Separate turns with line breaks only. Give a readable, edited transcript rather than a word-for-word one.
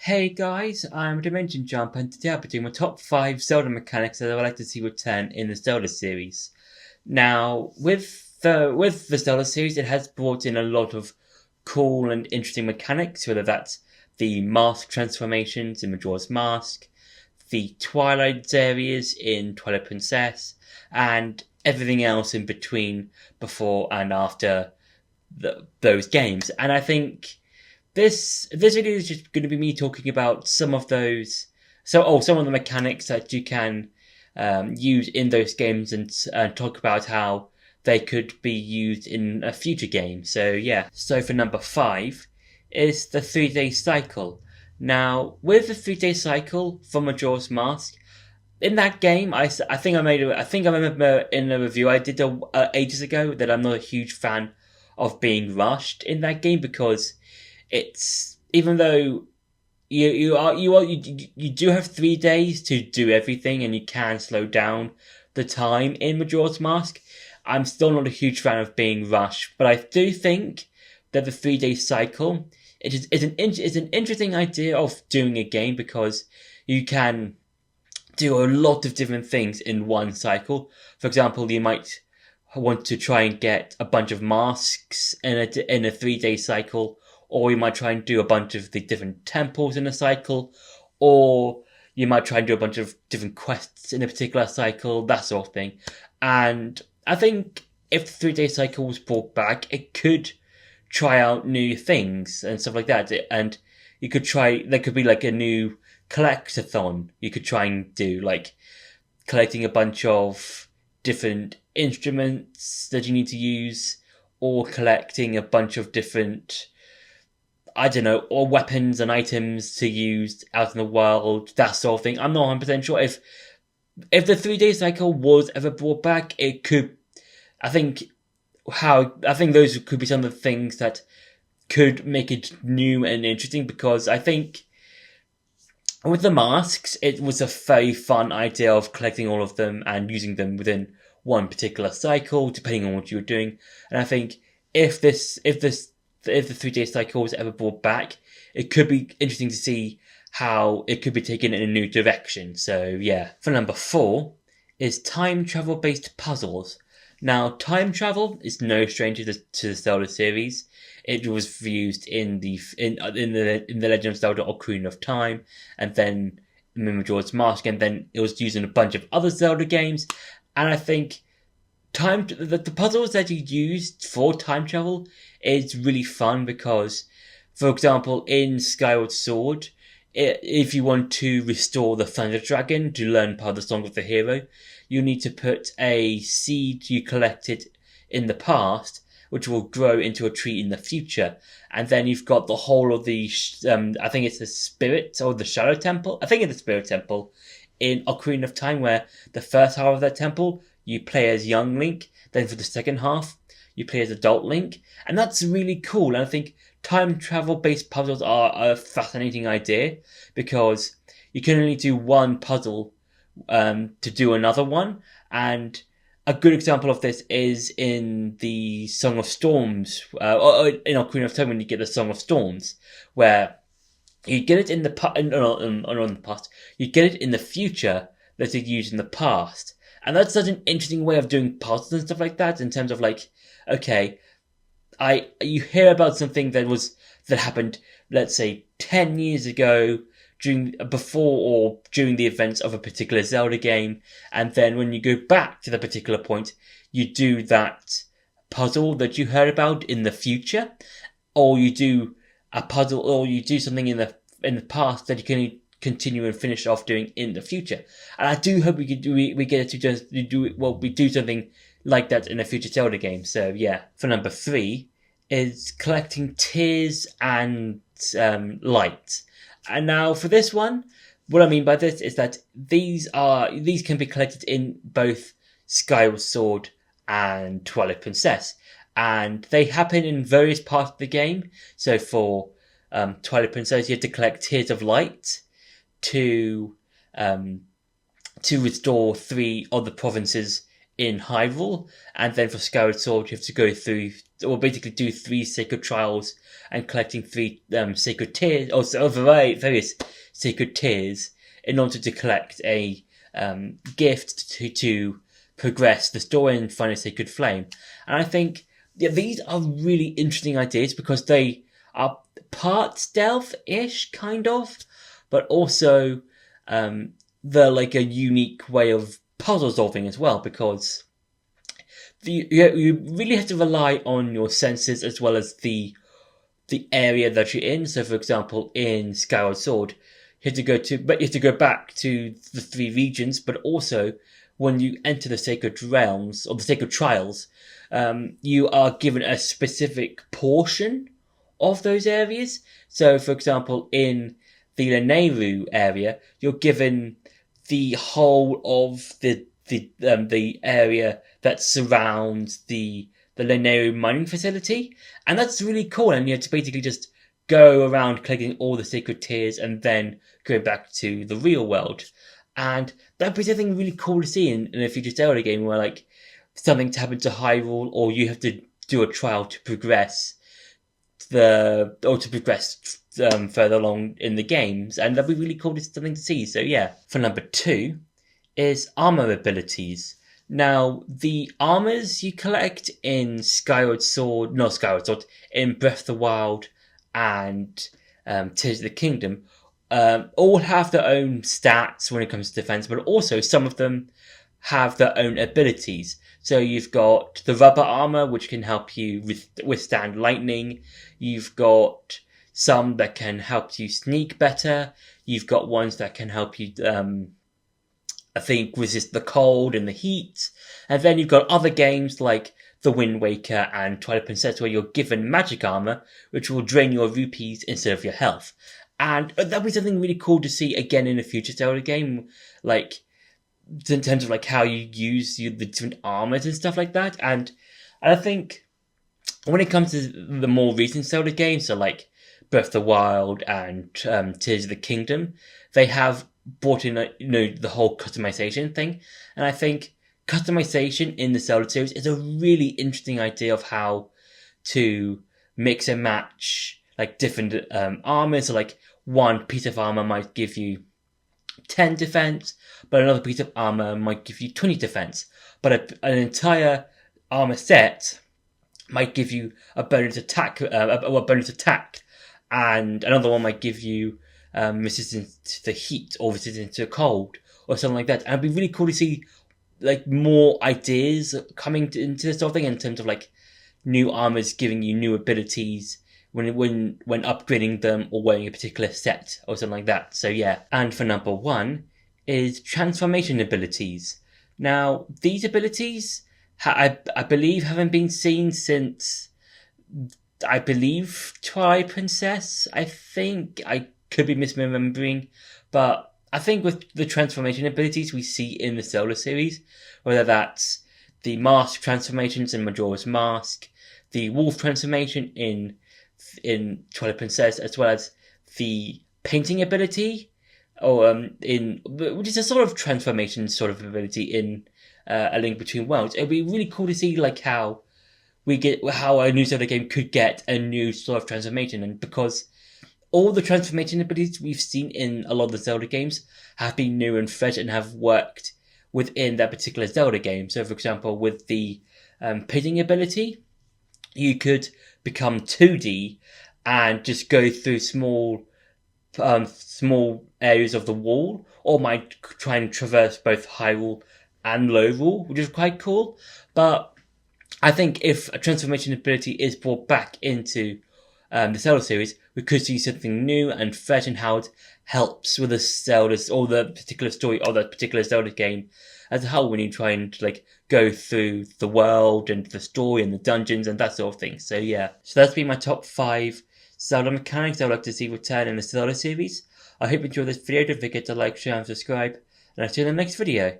Hey guys, I'm Dimension Jump and today I'll be doing my top 5 Zelda mechanics that I would like to see return in the Zelda series. Now, with the Zelda series, it has brought in a lot of cool and interesting mechanics, whether that's the mask transformations in Majora's Mask, the Twilight areas in Twilight Princess, and everything else in between before and after those games. And I think this video is just going to be me talking about some of those. Some of the mechanics that you can use in those games and talk about how they could be used in a future game. So yeah. So for number 5 is the 3-day cycle. Now with the 3-day cycle from Majora's Mask, in that game, I think I remember in a review I did ages ago that I'm not a huge fan of being rushed in that game because it's even though you do have 3 days to do everything and you can slow down the time in Majora's Mask. I'm still not a huge fan of being rushed, but I do think that the 3-day cycle is an interesting idea of doing a game because you can do a lot of different things in one cycle. For example, you might want to try and get a bunch of masks in a 3-day cycle, or you might try and do a bunch of the different temples in a cycle, or you might try and do a bunch of different quests in a particular cycle, that sort of thing. And I think if the 3-day cycle was brought back, it could try out new things and stuff like that. And there could be like a new collectathon you could try and do, like collecting a bunch of different instruments that you need to use, or collecting a bunch of different, I don't know, or weapons and items to use out in the world, that sort of thing. I'm not 100% sure if the 3-day cycle was ever brought back, it could, I think those could be some of the things that could make it new and interesting, because I think with the masks, it was a very fun idea of collecting all of them and using them within one particular cycle, depending on what you were doing. And I think if the 3-day cycle was ever brought back, it could be interesting to see how it could be taken in a new direction. So yeah. For number 4 is time travel based puzzles. Now, time travel is no stranger to the Zelda series. It was used in the Legend of Zelda: Ocarina of Time, and then in Majora's Mask, and then it was used in a bunch of other Zelda games. And I think the puzzles that you used for time travel is really fun because, for example, in Skyward Sword, if you want to restore the Thunder Dragon to learn part of the Song of the Hero, you need to put a seed you collected in the past, which will grow into a tree in the future. And then you've got the whole of the, I think it's the Spirit or the Shadow Temple. I think it's the Spirit Temple in Ocarina of Time, where the first half of that temple, you play as young Link. Then for the second half, you play as adult Link. And that's really cool. And I think time travel based puzzles are a fascinating idea because you can only do one puzzle to do another one. And a good example of this is in the Song of Storms, or in Ocarina of Time when you get the Song of Storms, where you get it in the past, you get it in the future that you used in the past. And that's such an interesting way of doing puzzles and stuff like that, in terms of like, okay, you hear about something that happened, let's say 10 years ago, before or during the events of a particular Zelda game, and then when you go back to the particular point, you do that puzzle that you heard about in the future, or you do a puzzle, or you do something in the past that you can continue and finish off doing in the future. And I do hope we get to just do something like that in a future Zelda game. So yeah. For number 3 is collecting tears and light. And now for this one, what I mean by this is that these can be collected in both Skyward Sword and Twilight Princess, and they happen in various parts of the game. So for Twilight Princess, you have to collect tears of light to restore 3 of the provinces in Hyrule, and then for Skyward Sword, you have to go through, or basically do 3 sacred trials and collecting 3 sacred tears, or various sacred tears, in order to collect a gift to progress the story and find a sacred flame. And I think these are really interesting ideas because they are part stealth-ish, kind of, but also they're like a unique way of puzzle solving as well, because you really have to rely on your senses as well as the area that you're in. So, for example, in Skyward Sword, you have to go back to the 3 regions, but also when you enter the sacred realms or the sacred trials, you are given a specific portion of those areas. So, for example, in the Lanayru area, you're given the whole of the area that surrounds the Lanayru mining facility, and that's really cool. And you have to basically just go around collecting all the sacred tears and then go back to the real world. And that'd be something really cool to see in a future Zelda game where like something's happened to Hyrule, or you have to do a trial to progress further along in the games, and that'd be really cool to something to see. So yeah. For number 2 is armor abilities. Now, the armors you collect in in Breath of the Wild and Tears of the Kingdom, all have their own stats when it comes to defense, but also some of them have their own abilities. So you've got the rubber armor, which can help you withstand lightning. You've got some that can help you sneak better. You've got ones that can help you, I think, resist the cold and the heat. And then you've got other games like The Wind Waker and Twilight Princess, where you're given magic armor, which will drain your rupees instead of your health. And that'd be something really cool to see again in a future Zelda game, like in terms of like how you use the different armors and stuff like that. And I think when it comes to the more recent Zelda games, so like Breath of the Wild and Tears of the Kingdom, they have brought in the whole customization thing. And I think customization in the Zelda series is a really interesting idea of how to mix and match like different armors. So like one piece of armor might give you 10 defense, but another piece of armor might give you 20 defense. But an entire armor set might give you a bonus attack, and another one might give you resistance to the heat or resistance to cold or something like that. And it'd be really cool to see like more ideas coming into this sort of thing in terms of like new armors giving you new abilities when upgrading them or wearing a particular set or something like that. So yeah. And for number 1 is transformation abilities. Now, these abilities, I believe, haven't been seen since, I believe, Twilight Princess. I think I could be misremembering, but I think with the transformation abilities we see in the Zelda series, whether that's the mask transformations in Majora's Mask, the wolf transformation in Twilight Princess, as well as the painting ability, or which is a sort of transformation sort of ability in A Link Between Worlds. It'd be really cool to see like how a new Zelda game could get a new sort of transformation, and because all the transformation abilities we've seen in a lot of the Zelda games have been new and fresh and have worked within that particular Zelda game. So, for example, with the painting ability, you could become 2D and just go through small areas of the wall, or might try and traverse both Hyrule and Lorule, which is quite cool. But I think if a transformation ability is brought back into the Zelda series, we could see something new and fresh in how it helps with the Zelda's or the particular story of that particular Zelda game as a whole when you try and like go through the world and the story and the dungeons and that sort of thing. So yeah, so that's been my top 5 Zelda mechanics I'd like to see return in the Zelda series. I hope you enjoyed this video. Don't forget to like, share and subscribe, and I'll see you in the next video.